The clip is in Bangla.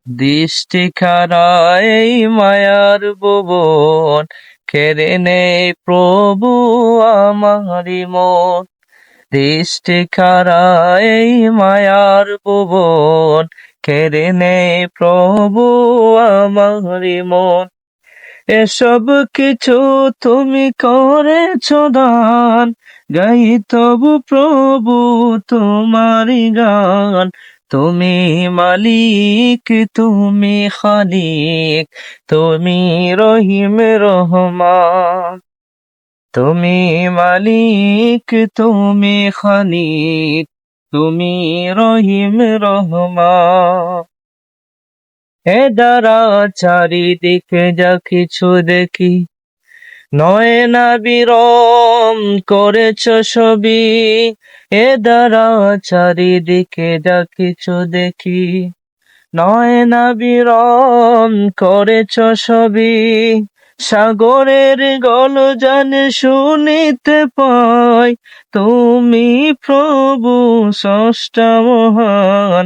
দৃষ্টি খানা এই মায়ার ভুবন, কেড়ে নেই প্রভু আমারি মন। দৃষ্টি খানা এই মায়ার ভুবন, কেড়ে নেই প্রভু আমারি মন। এসব কিছু তুমি করেছো দান, গাই তবু প্রভু তোমারি গান। তুমি মালিক, তুমি খালিক, তুমি রহিম রহমান। তুমি মালিক, তুমি খালিক, তুমি রহিম রহমান। এ দ্বারা চারিদিকে যা কিছু দেখি, নয়না বিরম করেছ ছবি। এ দ্বারা চারিদিকে যা কিছু দেখি, নয়না বিরম করেছ ছবি। সাগরের গলযান শুনিতে পাই, তুমি প্রভু স্রষ্টা মহান।